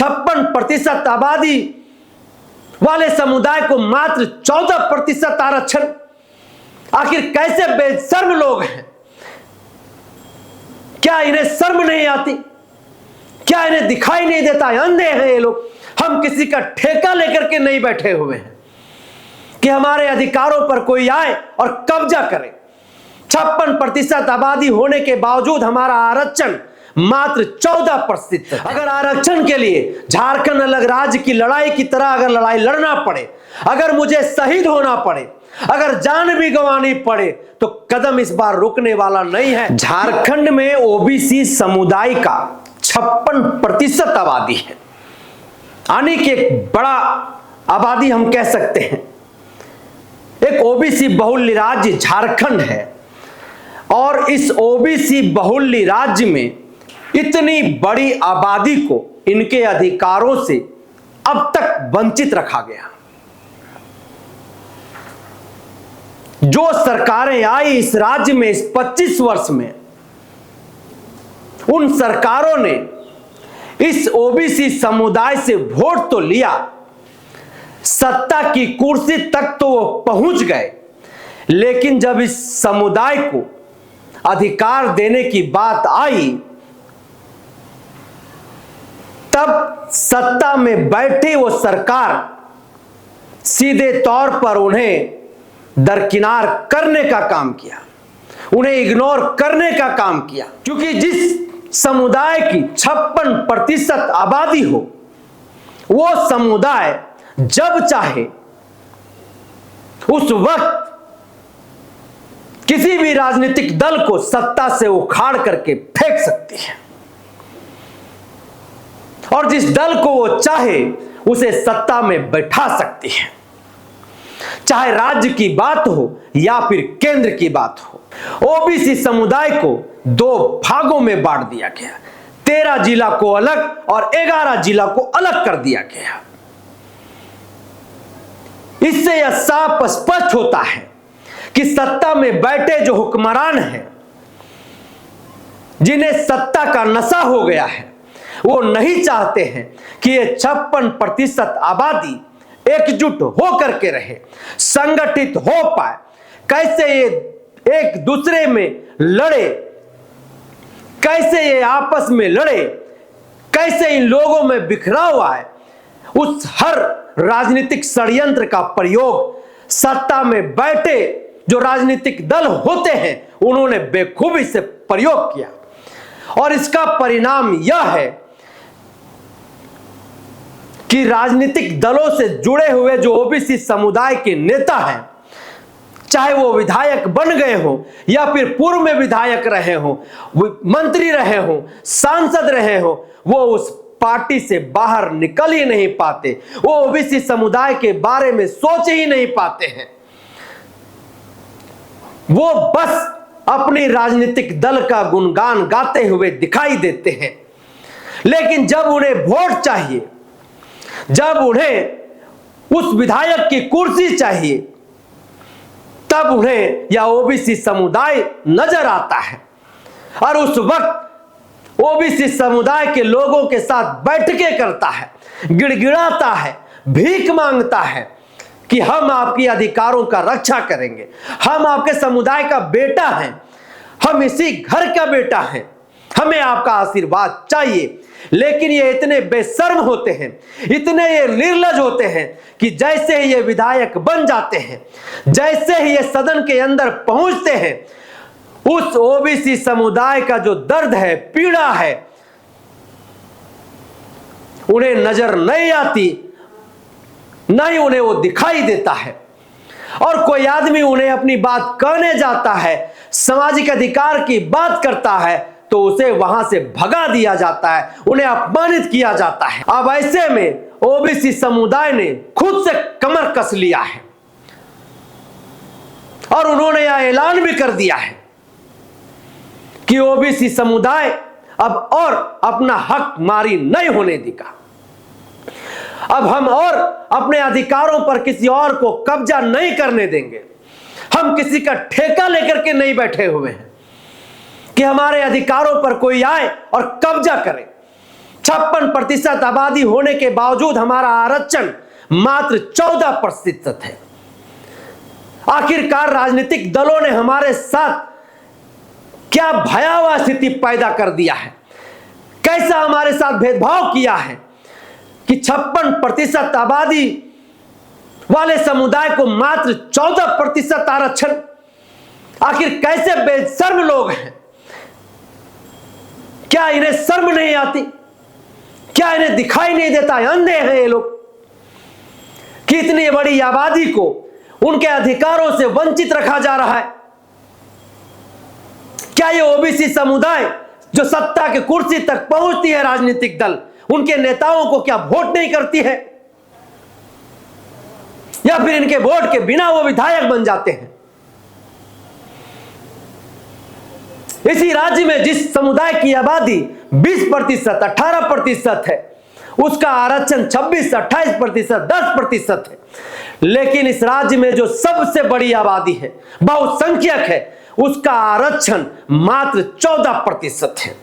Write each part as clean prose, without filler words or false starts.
56% आबादी वाले समुदाय को मात्र 14% आरक्षण। आखिर कैसे बेशर्म लोग हैं? क्या इन्हें शर्म नहीं आती? क्या इन्हें दिखाई नहीं देता? अंधे हैं ये लोग। हम किसी का ठेका लेकर के नहीं बैठे हुए हैं कि हमारे अधिकारों पर कोई आए और कब्जा करे। 56% आबादी होने के बावजूद हमारा आरक्षण मात्र 14%। अगर आरक्षण के लिए झारखंड अलग राज्य की लड़ाई की तरह अगर लड़ाई लड़ना पड़े, अगर मुझे शहीद होना पड़े, अगर जान भी गंवानी पड़े, तो कदम इस बार रुकने वाला नहीं है। झारखंड में ओबीसी समुदाय का 56% आबादी है, यानी कि एक बड़ा आबादी हम कह सकते हैं। एक ओबीसी बहुल्य राज्य झारखंड है और इस ओबीसी बहुल्य राज्य में इतनी बड़ी आबादी को इनके अधिकारों से अब तक वंचित रखा गया। जो सरकारें आई इस राज्य में इस 25 वर्ष में, उन सरकारों ने इस ओबीसी समुदाय से वोट तो लिया, सत्ता की कुर्सी तक तो वो पहुंच गए, लेकिन जब इस समुदाय को अधिकार देने की बात आई, तब सत्ता में बैठी वो सरकार सीधे तौर पर उन्हें दरकिनार करने का काम किया, उन्हें इग्नोर करने का काम किया। क्योंकि जिस समुदाय की 56% आबादी हो, वो समुदाय जब चाहे उस वक्त किसी भी राजनीतिक दल को सत्ता से उखाड़ करके फेंक सकती है और जिस दल को वो चाहे उसे सत्ता में बैठा सकती है। चाहे राज्य की बात हो या फिर केंद्र की बात हो। ओबीसी समुदाय को 2 भागों में बांट दिया गया, 13 जिला को अलग और 11 जिला को अलग कर दिया गया। इससे यह साफ स्पष्ट होता है कि सत्ता में बैठे जो हुक्मरान हैं, जिन्हें सत्ता का नशा हो गया है, वो नहीं चाहते हैं कि ये 56% आबादी एकजुट हो करके रहे, संगठित हो पाए। कैसे ये एक दूसरे में लड़े, कैसे ये आपस में लड़े, कैसे इन लोगों में बिखराव आए, उस हर राजनीतिक षड्यंत्र का प्रयोग सत्ता में बैठे जो राजनीतिक दल होते हैं उन्होंने बेखूबी से प्रयोग किया। और इसका परिणाम यह है कि राजनीतिक दलों से जुड़े हुए जो ओबीसी समुदाय के नेता हैं, चाहे वो विधायक बन गए हो या फिर पूर्व में विधायक रहे हो, मंत्री रहे हो, सांसद रहे हो, वो उस पार्टी से बाहर निकल ही नहीं पाते। वो ओबीसी समुदाय के बारे में सोच ही नहीं पाते हैं। वो बस अपनी राजनीतिक दल का गुणगान गाते हुए दिखाई देते हैं, लेकिन जब उन्हें वोट चाहिए, जब उन्हें उस विधायक की कुर्सी चाहिए, तब उन्हें यह ओबीसी समुदाय नजर आता है और उस वक्त ओबीसी समुदाय के लोगों के साथ बैठकें करता है, गिड़गिड़ाता है, भीख मांगता है कि हम आपके अधिकारों का रक्षा करेंगे, हम आपके समुदाय का बेटा हैं, हम इसी घर का बेटा हैं, हमें आपका आशीर्वाद चाहिए। लेकिन ये इतने बेशर्म होते हैं, इतने ये निर्लज होते हैं कि जैसे ही ये विधायक बन जाते हैं, जैसे ही ये सदन के अंदर पहुंचते हैं, उस ओबीसी समुदाय का जो दर्द है, पीड़ा है, उन्हें नजर नहीं आती, नहीं उन्हें वो दिखाई देता है। और कोई आदमी उन्हें अपनी बात कहने जाता है, सामाजिक अधिकार की बात करता है, तो उसे वहां से भगा दिया जाता है, उन्हें अपमानित किया जाता है। अब ऐसे में ओबीसी समुदाय ने खुद से कमर कस लिया है और उन्होंने यह ऐलान भी कर दिया है कि ओबीसी समुदाय अब और अपना हक मारी नहीं होने देगा। अब हम और अपने अधिकारों पर किसी और को कब्जा नहीं करने देंगे। हम किसी का ठेका लेकर के नहीं बैठे हुए हैं कि हमारे अधिकारों पर कोई आए और कब्जा करे। 56% आबादी होने के बावजूद हमारा आरक्षण मात्र 14% है। आखिरकार राजनीतिक दलों ने हमारे साथ क्या भयावह स्थिति पैदा कर दिया है, कैसा हमारे साथ भेदभाव किया है कि 56% आबादी वाले समुदाय को मात्र 14% आरक्षण। आखिर कैसे बेशर्म लोग हैं, क्या इन्हें शर्म नहीं आती, क्या इन्हें दिखाई नहीं देता, अंधे हैं ये लोग कि इतनी बड़ी आबादी को उनके अधिकारों से वंचित रखा जा रहा है। क्या ये ओबीसी समुदाय जो सत्ता के कुर्सी तक पहुंचती है, राजनीतिक दल उनके नेताओं को क्या वोट नहीं करती है, या फिर इनके वोट के बिना वो विधायक बन जाते हैं? इसी राज्य में जिस समुदाय की आबादी 20%, 18% है, उसका आरक्षण 26, 28%, 10% है। लेकिन इस राज्य में जो सबसे बड़ी आबादी है, बहुसंख्यक है, उसका आरक्षण मात्र 14% है।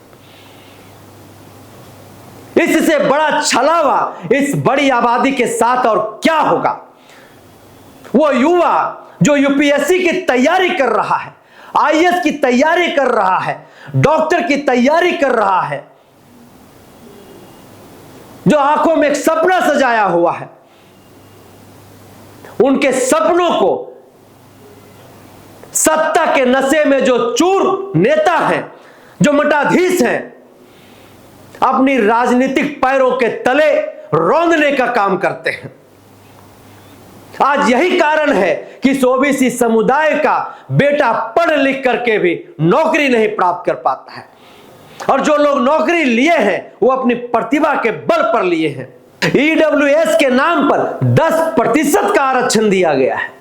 इससे बड़ा छलावा इस बड़ी आबादी के साथ और क्या होगा? वो युवा जो यूपीएससी की तैयारी कर रहा है, आईएएस की तैयारी कर रहा है, डॉक्टर की तैयारी कर रहा है, जो आंखों में एक सपना सजाया हुआ है, उनके सपनों को सत्ता के नशे में जो चूर नेता हैं, जो मठाधीश हैं, अपनी राजनीतिक पैरों के तले रौंदने का काम करते हैं। आज यही कारण है कि इस ओबीसी समुदाय का बेटा पढ़ लिख करके भी नौकरी नहीं प्राप्त कर पाता है, और जो लोग नौकरी लिए हैं वो अपनी प्रतिभा के बल पर लिए हैं। ईडब्ल्यूएस के नाम पर 10% का आरक्षण दिया गया है,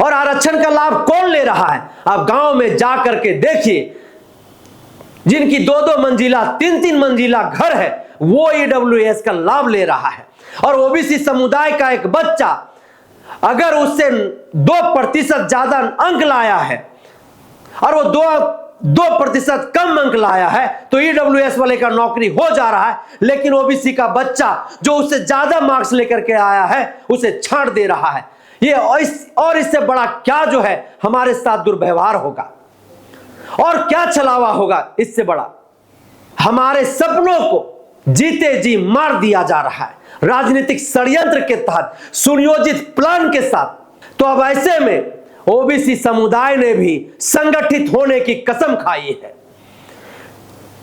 और आरक्षण का लाभ कौन ले रहा है? आप गांव में जा करके देखिए, जिनकी 2-2 मंजिला 3-3 मंजिला घर है, वो ईडब्ल्यूएस का लाभ ले रहा है। और ओबीसी समुदाय का एक बच्चा अगर उससे 2% ज्यादा अंक लाया है और वो 2% कम अंक लाया है, तो ईडब्ल्यूएस वाले का नौकरी हो जा रहा है। लेकिन ओबीसी का बच्चा जो उससे ज्यादा मार्क्स लेकर के आया है, उसे छांट दे रहा है। ये और इससे बड़ा क्या जो है हमारे साथ दुर्व्यवहार होगा, और क्या छलावा होगा इससे बड़ा? हमारे सपनों को जीते जी मार दिया जा रहा है राजनीतिक षड्यंत्र के तहत, सुनियोजित प्लान के साथ। तो अब ऐसे में ओबीसी समुदाय ने भी संगठित होने की कसम खाई है।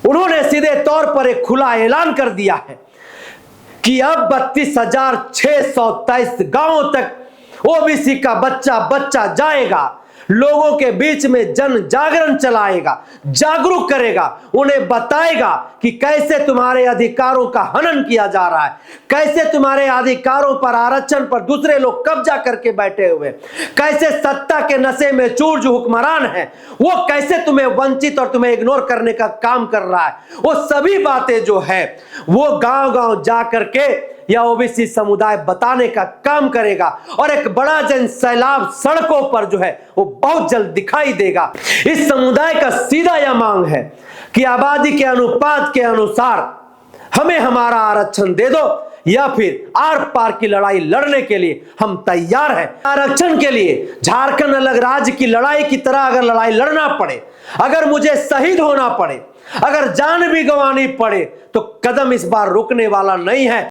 उन्होंने सीधे तौर पर एक खुला ऐलान कर दिया है कि अब 32,623 गांवों तक ओबीसी का बच्चा जाएगा, लोगों के बीच में जन जागरण चलाएगा, जागरूक करेगा, उन्हें बताएगा कि कैसे तुम्हारे अधिकारों का हनन किया जा रहा है, कैसे तुम्हारे अधिकारों पर, आरक्षण पर दूसरे लोग कब्जा करके बैठे हुए, कैसे सत्ता के नशे में चूर जो हुक्मरान है वो कैसे तुम्हें वंचित और तुम्हें इग्नोर करने का काम कर रहा है। वो सभी बातें जो है वो गांव-गांव जा करके या ओबीसी समुदाय बताने का काम करेगा, और एक बड़ा जन सैलाब सड़कों पर जो है वो बहुत जल्द दिखाई देगा। इस समुदाय का सीधा यह मांग है कि आबादी के अनुपात के अनुसार हमें हमारा आरक्षण दे दो, या फिर आर पार की लड़ाई लड़ने के लिए हम तैयार हैं। आरक्षण के लिए झारखंड अलग राज्य की लड़ाई की तरह अगर लड़ाई लड़ना पड़े, अगर मुझे शहीद होना पड़े, अगर जान भी गंवानी पड़े, तो कदम इस बार रुकने वाला नहीं है।